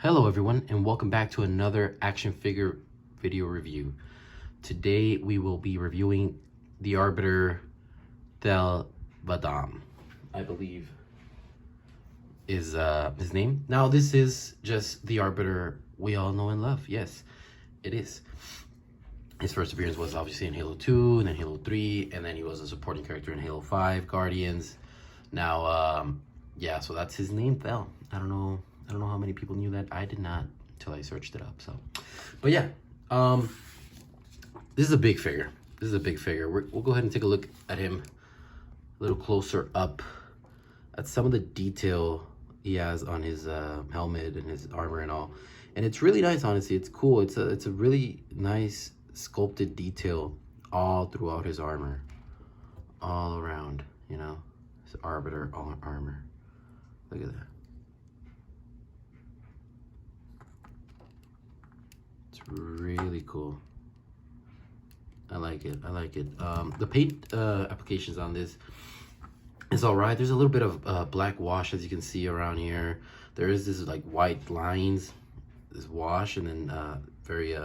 Hello everyone, and welcome back to another action figure video review. Today we will be reviewing the Arbiter Thel Vadam, I believe is his name. Now this is just the Arbiter we all know and love. Yes, it is. His first appearance was obviously in Halo 2, and then Halo 3, and then he was a supporting character in Halo 5, Guardians. Now, yeah, so that's his name, Thel. I don't know how many people knew that. I did not until I searched it up. So, but yeah, this is a big figure. We'll go ahead and take a look at him a little closer up at some of the detail he has on his helmet and his armor and all. And it's really nice, honestly. It's cool. It's a really nice sculpted detail all throughout his armor, all around. You know, his Arbiter armor. Look at that. Really cool. I like it. The paint applications on this is all right. There's a little bit of black wash, as you can see around here. There is this like white lines, this wash, and then very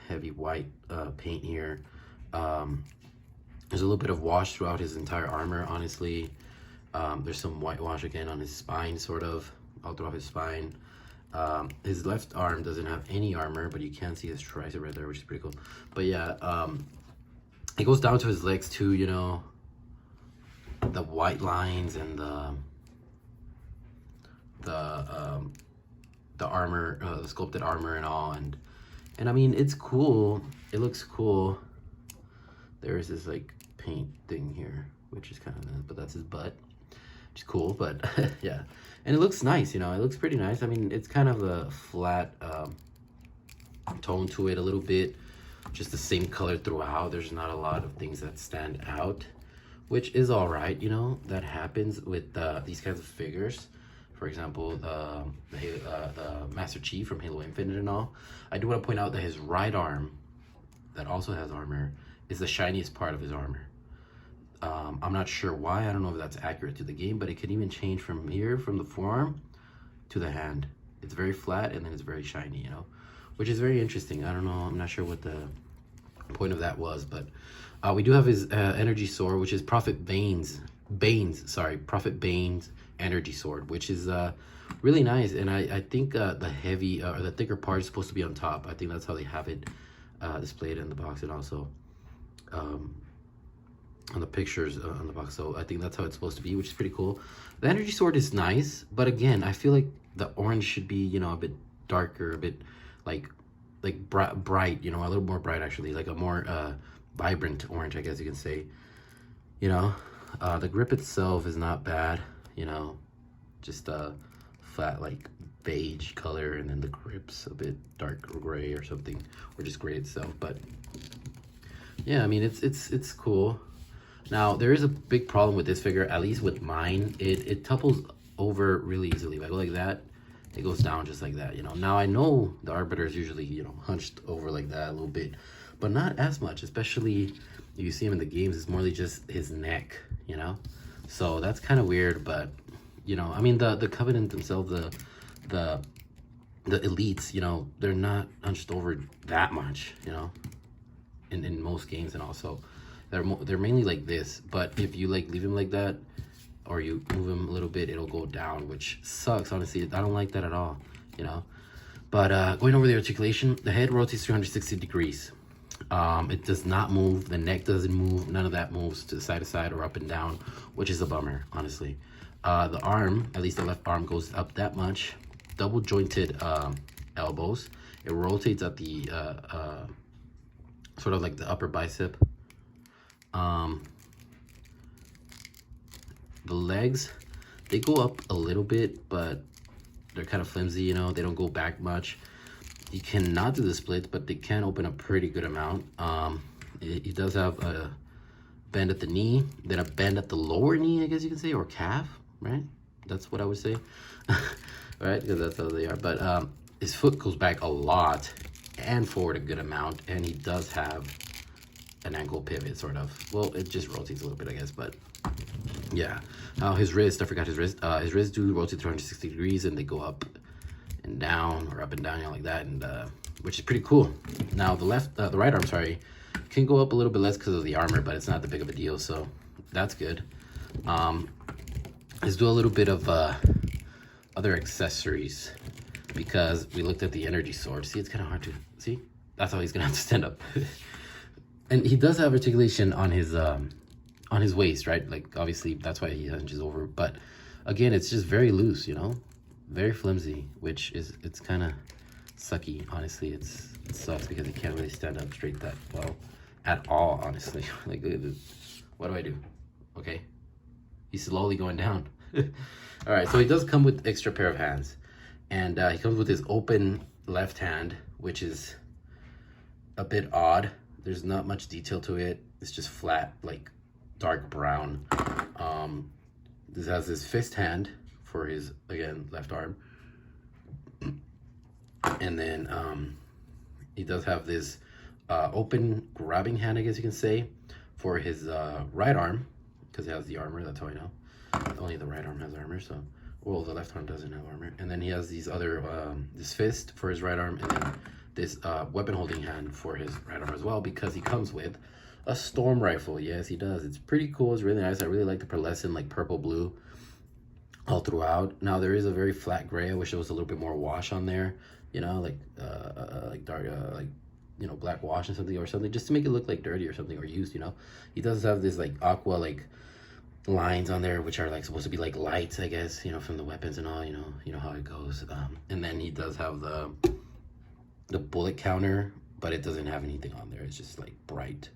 heavy white paint here. There's a little bit of wash throughout his entire armor, honestly. There's some whitewash again on his spine, sort of all throughout his spine. His left arm doesn't have any armor, but you can see his tricep right there, which is pretty cool. But yeah, it goes down to his legs too, you know, the white lines and the armor, the sculpted armor and all, and I mean, it's cool. It looks cool. There's this like paint thing here, which is kind of, but that's his butt. Which is cool, but yeah, and it looks nice, you know. It looks pretty nice. I mean, it's kind of a flat tone to it a little bit, just the same color throughout. There's not a lot of things that stand out, which is all right, you know. That happens with these kinds of figures. For example, the Master Chief from Halo Infinite and all. I do want to point out that his right arm, that also has armor, is the shiniest part of his armor. I'm not sure why. I don't know if that's accurate to the game, but it could even change from here, from the forearm to the hand. It's very flat and then it's very shiny, you know, which is very interesting. I don't know. I'm not sure what the point of that was, but we do have his energy sword, which is Prophet Bane's energy sword, which is really nice. And I think the heavy or the thicker part is supposed to be on top. I think that's how they have it displayed in the box, and also on the pictures on the box. So I think that's how it's supposed to be, which is pretty cool. The energy sword is nice, but again, I feel like the orange should be, you know, a bit darker, a bit like bright, you know, a little more bright actually, like a more vibrant orange, I guess you can say. You know, the grip itself is not bad, you know, just a flat like beige color, and then the grip's a bit dark gray or something, or just gray itself. But yeah, I mean, it's cool. Now, there is a big problem with this figure, at least with mine. It topples over really easily. If I go like that, it goes down just like that, you know. Now, I know the Arbiter is usually, you know, hunched over like that a little bit, but not as much, especially if you see him in the games. It's more like just his neck, you know. So that's kind of weird, but, you know, I mean, the Covenant themselves, the elites, you know, they're not hunched over that much, you know, in most games. And also they're mainly like this, but if you like leave him like that or you move him a little bit, it'll go down, which sucks, honestly. I don't like that at all, you know. But going over the articulation, the head rotates 360 degrees. It does not move, the neck doesn't move, none of that moves to side or up and down, which is a bummer, honestly. The arm, at least the left arm, goes up that much. Double jointed elbows. It rotates at the sort of like the upper bicep. The legs, they go up a little bit, but they're kind of flimsy, you know. They don't go back much. You cannot do the splits, but they can open a pretty good amount. It does have a bend at the knee, then a bend at the lower knee, I guess you can say, or calf, right? That's what I would say, right? Because that's how they are. But his foot goes back a lot and forward a good amount, and he does have an ankle pivot, sort of. Well, it just rotates a little bit, I guess, but yeah. His wrist, I forgot his wrist. His wrists do rotate 360 degrees, and they go up and down, or up and down, you know, like that, and which is pretty cool. Now the right arm, sorry, can go up a little bit less because of the armor, but it's not that big of a deal, so that's good. Let's do a little bit of other accessories, because we looked at the energy sword. See, it's kind of hard to see. That's how he's gonna have to stand up. And he does have articulation on his waist, right? Like, obviously that's why he hunches over, but again, it's just very loose, you know, very flimsy, which is, it's kind of sucky, honestly. It sucks because he can't really stand up straight that well at all, honestly. Like, what do I do? Okay, he's slowly going down. All right, so he does come with extra pair of hands, and he comes with his open left hand, which is a bit odd. There's not much detail to it. It's just flat, like dark brown. This has his fist hand for his, again, left arm. And then he does have this open grabbing hand, I guess you can say, for his right arm, because he has the armor. That's how I know. Only the right arm has armor, so, well, the left arm doesn't have armor. And then he has these other, this fist for his right arm, and then this weapon holding hand for his right arm as well, because he comes with a storm rifle. Yes, he does. It's pretty cool. It's really nice. I really like the pearlescent, like purple blue all throughout. Now there is a very flat gray. I wish there was a little bit more wash on there, you know, like dark, like, you know, black wash and something, or something, just to make it look like dirty or something, or used, you know. He does have this like aqua like lines on there, which are like supposed to be like lights, I guess, you know, from the weapons and all, you know how it goes. And then he does have the bullet counter, but it doesn't have anything on there. It's just like bright,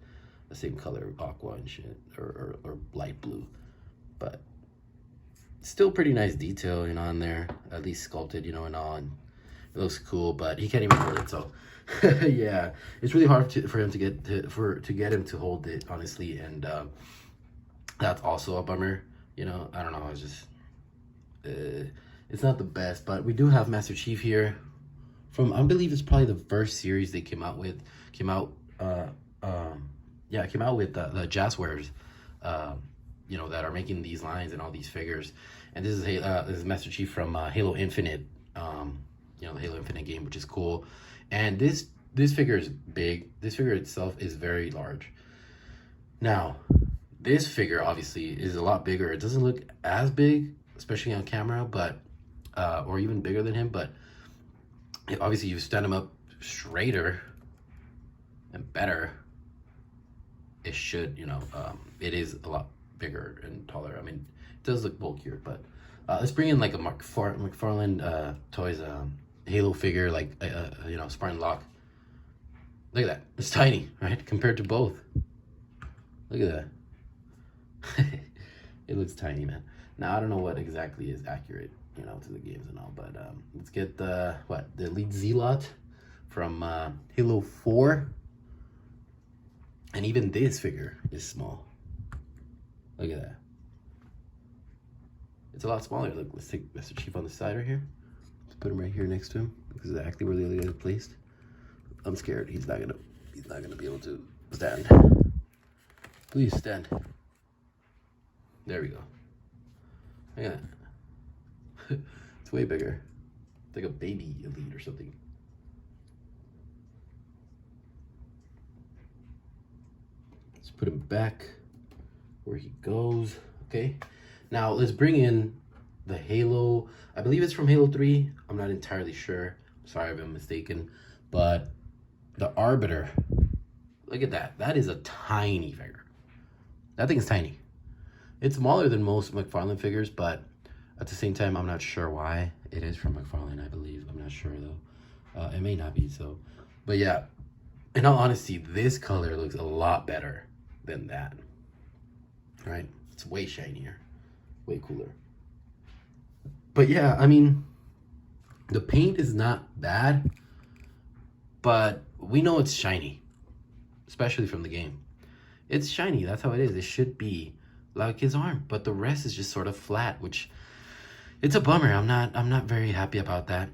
the same color, aqua and shit, or light blue, but still pretty nice detail, you know, on there, at least sculpted, you know, and all, and it looks cool. But he can't even hold it, so yeah, it's really hard for him to get him to hold it, honestly, and that's also a bummer, you know. I don't know, it's just it's not the best. But we do have Master Chief here from, I believe it's probably the first series they came out with, the Jazwares, you know, that are making these lines and all these figures. And this is Master Chief from Halo Infinite, you know, the Halo Infinite game, which is cool. And this figure is big. This figure itself is very large. Now, this figure obviously is a lot bigger. It doesn't look as big, especially on camera, but or even bigger than him, but obviously you stand him up straighter and better, it should, you know, it is a lot bigger and taller. I mean, it does look bulkier, but let's bring in like a McFarlane Toys Halo figure, like you know, Spartan Lock. Look at that, it's tiny, right, compared to both. Look at that. It looks tiny, man. Now I don't know what exactly is accurate, you know, to the games and all, but let's get the Elite Zealot from Halo 4. And even this figure is small. Look at that. It's a lot smaller. Look, let's take Master Chief on the side right here. Let's put him right here next to him. This is exactly where the other guy is placed. I'm scared he's not gonna be able to stand. Please stand. There we go. Look at that. It's way bigger. It's like a baby Elite or something. Let's put him back where he goes. Okay. Now let's bring in the Halo. I believe it's from Halo 3. I'm not entirely sure. Sorry if I'm mistaken. But the Arbiter. Look at that. That is a tiny figure. That thing's tiny. It's smaller than most McFarlane figures, but at the same time, I'm not sure why. It is from McFarlane, I believe. I'm not sure though. It may not be, so. But yeah, in all honesty, this color looks a lot better than that. Right? It's way shinier, way cooler. But yeah, I mean, the paint is not bad, but we know it's shiny, especially from the game. It's shiny. That's how it is. It should be like his arm, but the rest is just sort of flat, which it's a bummer. I'm not very happy about that.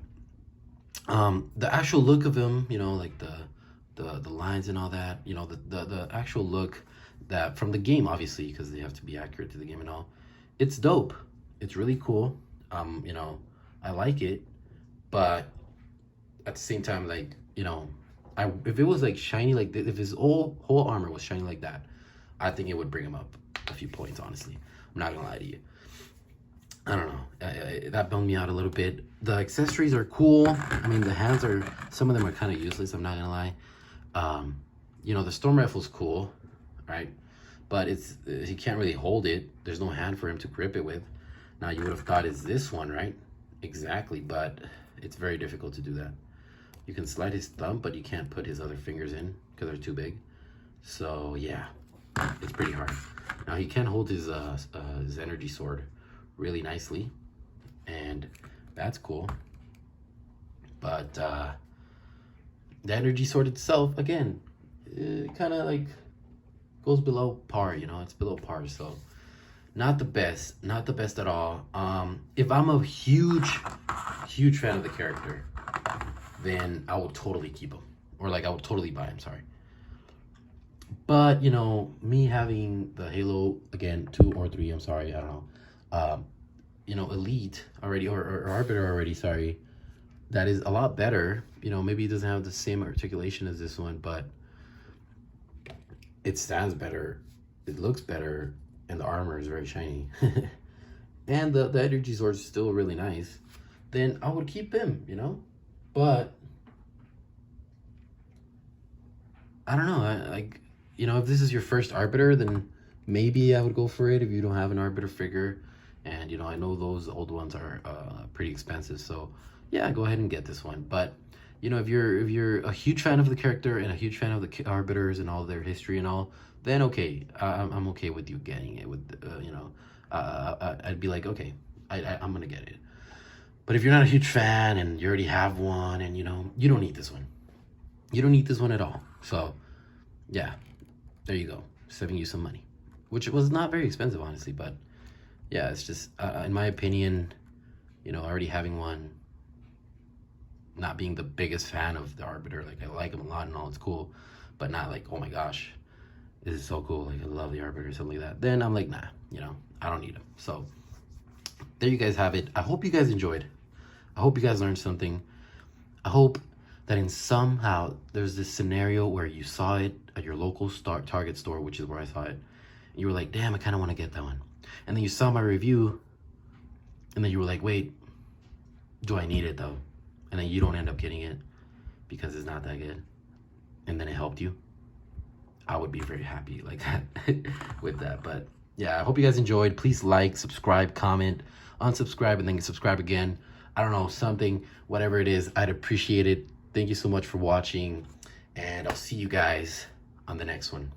The actual look of him, you know, like the lines and all that, you know, the actual look that from the game, obviously, because they have to be accurate to the game and all. It's dope. It's really cool. You know, I like it, but at the same time, like, you know, if it was like shiny, like if his whole armor was shiny like that, I think it would bring him up a few points, honestly. I'm not gonna lie to you. I don't know. That bummed me out a little bit. The accessories are cool. I mean, the hands are, some of them are kind of useless, I'm not gonna lie. You know, the storm rifle's cool, right? But he can't really hold it. There's no hand for him to grip it with. Now, you would have thought it's this one, right? Exactly, but it's very difficult to do that. You can slide his thumb, but you can't put his other fingers in because they're too big. So, yeah, it's pretty hard. Now, he can hold his energy sword really nicely, and that's cool. But the energy sword itself, again, it kind of like goes below par, you know, it's below par, so not the best at all. If I'm a huge fan of the character, then I would totally keep him, or like I would totally buy him, sorry. But, you know, me having the Halo, again, 2 or 3, I'm sorry, I don't know, you know, Elite already, or Arbiter already, sorry, that is a lot better. You know, maybe it doesn't have the same articulation as this one, but it stands better, it looks better, and the armor is very shiny. And the energy sword is still really nice. Then I would keep him, you know? But I don't know, like, you know, if this is your first Arbiter, then maybe I would go for it if you don't have an Arbiter figure. And, you know, I know those old ones are pretty expensive, so yeah, go ahead and get this one. But, you know, if you're a huge fan of the character and a huge fan of the Arbiters and all their history and all, then okay, I'm okay with you getting it. With you know, I'd be like, okay, I'm gonna get it. But if you're not a huge fan and you already have one, and you know, you don't need this one. You don't need this one at all. So, yeah, there you go, saving you some money, which was not very expensive, honestly. But yeah, it's just, in my opinion, you know, already having one, not being the biggest fan of the Arbiter, like I like him a lot and all, it's cool, but not like, oh my gosh, this is so cool, like I love the Arbiter or something like that, then I'm like, nah, you know, I don't need him. So there you guys have it. I hope you guys enjoyed. I hope you guys learned something. I hope that in somehow there's this scenario where you saw it at your local Target store, which is where I saw it, and you were like, damn, I kind of want to get that one. And then you saw my review, and then you were like, wait, do I need it though? And then you don't end up getting it because it's not that good, and then it helped you. I would be very happy like that with that. But yeah, I hope you guys enjoyed. Please like, subscribe, comment, unsubscribe, and then subscribe again. I don't know, something, whatever it is, I'd appreciate it. Thank you so much for watching, and I'll see you guys on the next one.